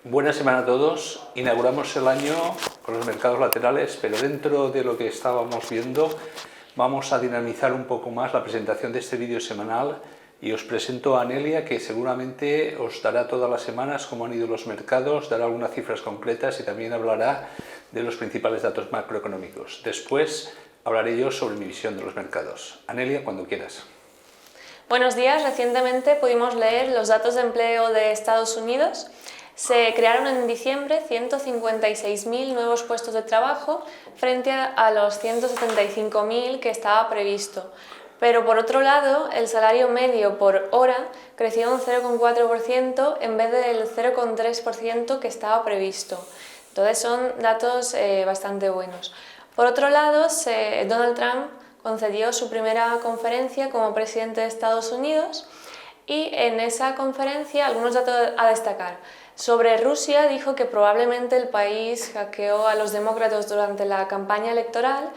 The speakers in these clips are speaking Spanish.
Buena semana a todos. Inauguramos el año con los mercados laterales, pero dentro de lo que estábamos viendo vamos a dinamizar un poco más la presentación de este vídeo semanal y os presento a Anelia, que seguramente os dará todas las semanas cómo han ido los mercados, dará algunas cifras concretas y también hablará de los principales datos macroeconómicos. Después hablaré yo sobre mi visión de los mercados. Anelia, cuando quieras. Buenos días. Recientemente pudimos leer los datos de empleo de Estados Unidos. Se crearon en diciembre 156.000 nuevos puestos de trabajo frente a los 175.000 que estaba previsto. Pero por otro lado, el salario medio por hora creció un 0,4% en vez del 0,3% que estaba previsto. Entonces son datos bastante buenos. Por otro lado, Donald Trump concedió su primera conferencia como presidente de Estados Unidos y en esa conferencia algunos datos a destacar. Sobre Rusia dijo que probablemente el país hackeó a los demócratas durante la campaña electoral,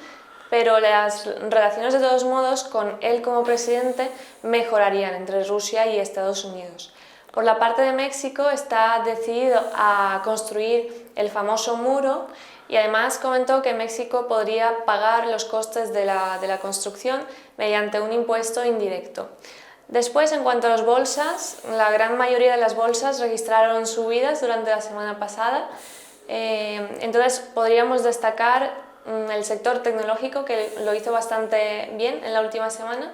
pero las relaciones de todos modos con él como presidente mejorarían entre Rusia y Estados Unidos. Por la parte de México está decidido a construir el famoso muro y además comentó que México podría pagar los costes de la construcción mediante un impuesto indirecto. Después, en cuanto a las bolsas, la gran mayoría de las bolsas registraron subidas durante la semana pasada. Entonces podríamos destacar el sector tecnológico, que lo hizo bastante bien en la última semana,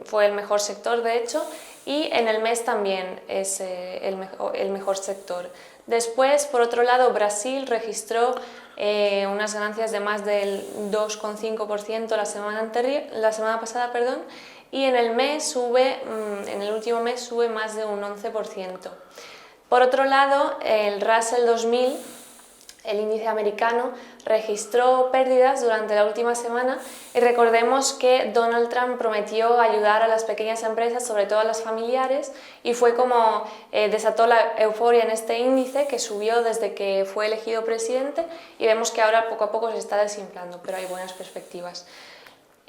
fue el mejor sector de hecho, y en el mes también es el mejor sector. Después, por otro lado, Brasil registró unas ganancias de más del 2,5% la semana pasada, y en el último mes sube más de un 11%. Por otro lado, el Russell 2000, el índice americano, registró pérdidas durante la última semana y recordemos que Donald Trump prometió ayudar a las pequeñas empresas, sobre todo a las familiares, y fue como desató la euforia en este índice, que subió desde que fue elegido presidente, y vemos que ahora poco a poco se está desinflando, pero hay buenas perspectivas.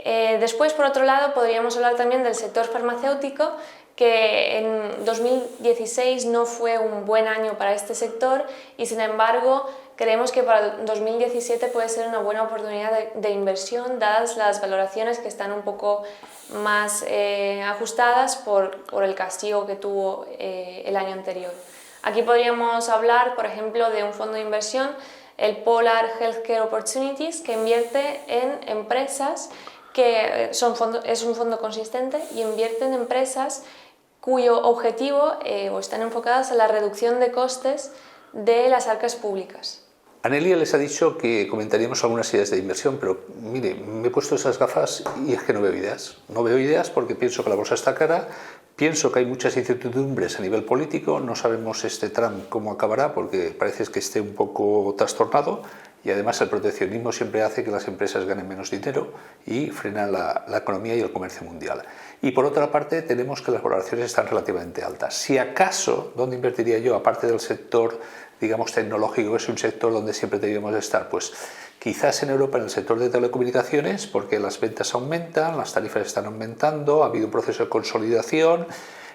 Después, por otro lado, podríamos hablar también del sector farmacéutico, que en 2016 no fue un buen año para este sector y sin embargo creemos que para 2017 puede ser una buena oportunidad de inversión, dadas las valoraciones que están un poco más ajustadas por el castigo que tuvo el año anterior. Aquí podríamos hablar, por ejemplo, de un fondo de inversión, el Polar Healthcare Opportunities, que invierte en empresas es un fondo consistente y invierte en empresas cuyo objetivo o están enfocadas a la reducción de costes de las arcas públicas. Anelia les ha dicho que comentaríamos algunas ideas de inversión, pero mire, me he puesto esas gafas y es que no veo ideas. No veo ideas porque pienso que la bolsa está cara, pienso que hay muchas incertidumbres a nivel político, no sabemos Trump cómo acabará porque parece que esté un poco trastornado y además el proteccionismo siempre hace que las empresas ganen menos dinero y frena la economía y el comercio mundial. Y por otra parte tenemos que las valoraciones están relativamente altas. Si acaso, ¿dónde invertiría yo? Aparte del sector, digamos, tecnológico, que es un sector donde siempre deberíamos estar, pues quizás en Europa en el sector de telecomunicaciones, porque las ventas aumentan, las tarifas están aumentando, ha habido un proceso de consolidación,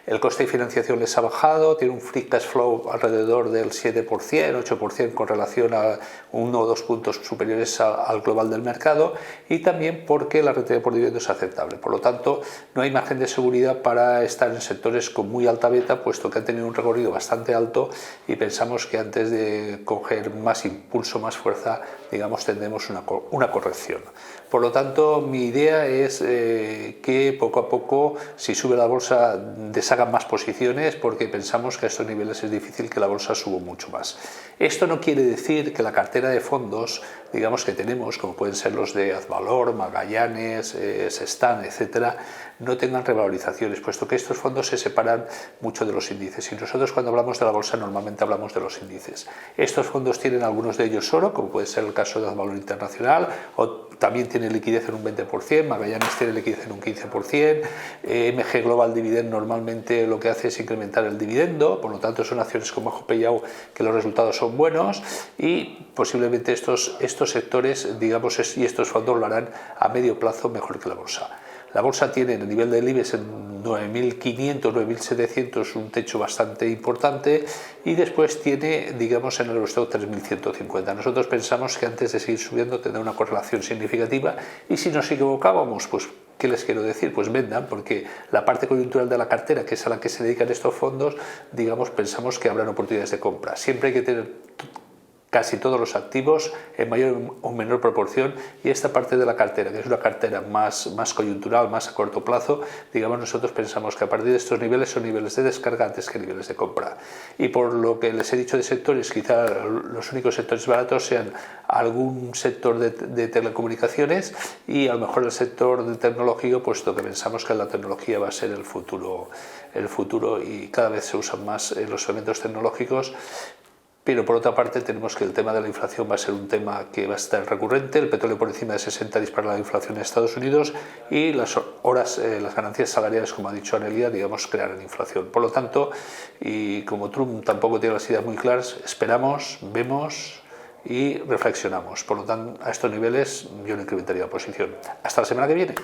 el coste de financiación les ha bajado, tiene un free cash flow alrededor del 7%, 8% con relación a 1 o 2 puntos superiores al global del mercado, y también porque la rentabilidad por dividendo es aceptable. Por lo tanto, no hay margen de seguridad para estar en sectores con muy alta beta, puesto que han tenido un recorrido bastante alto y pensamos que antes de coger más impulso, más fuerza, digamos, tendremos una corrección. Por lo tanto, mi idea es que poco a poco, si sube la bolsa, deshagan más posiciones, porque pensamos que a estos niveles es difícil que la bolsa suba mucho más. Esto no quiere decir que la cartera de fondos, digamos, que tenemos, como pueden ser los de Azvalor, Magallanes, Sestan, etcétera, no tengan revalorizaciones, puesto que estos fondos se separan mucho de los índices y nosotros cuando hablamos de la bolsa normalmente hablamos de los índices. Estos fondos tienen algunos de ellos oro, como puede ser el caso de Azvalor Internacional, o también tiene liquidez en un 20%, Magallanes tiene liquidez en un 15%, MG Global Dividend normalmente lo que hace es incrementar el dividendo, por lo tanto son acciones como Bajo Payout que los resultados son buenos y posiblemente estos sectores, digamos, y estos fondos lo harán a medio plazo mejor que la bolsa. La bolsa tiene en el nivel del IBEX en 9.500, 9.700 un techo bastante importante y después tiene, digamos, en el Eurostoxx 3.150. Nosotros pensamos que antes de seguir subiendo tendrá una correlación significativa y si nos equivocábamos, pues ¿qué les quiero decir? Pues vendan, porque la parte coyuntural de la cartera, que es a la que se dedican estos fondos, digamos, pensamos que habrán oportunidades de compra. Siempre hay que tener casi todos los activos en mayor o menor proporción y esta parte de la cartera, que es una cartera más coyuntural, más a corto plazo, digamos, nosotros pensamos que a partir de estos niveles son niveles de descarga antes que niveles de compra. Y por lo que les he dicho de sectores, quizá los únicos sectores baratos sean algún sector de telecomunicaciones y a lo mejor el sector de tecnológico, puesto que pensamos que la tecnología va a ser el futuro y cada vez se usan más los elementos tecnológicos. Pero por otra parte tenemos que el tema de la inflación va a ser un tema que va a estar recurrente, el petróleo por encima de 60 dispara la inflación en Estados Unidos y las ganancias salariales, como ha dicho Anelia, digamos, crearán inflación. Por lo tanto, y como Trump tampoco tiene las ideas muy claras, esperamos, vemos y reflexionamos. Por lo tanto, a estos niveles yo no incrementaría la posición. Hasta la semana que viene.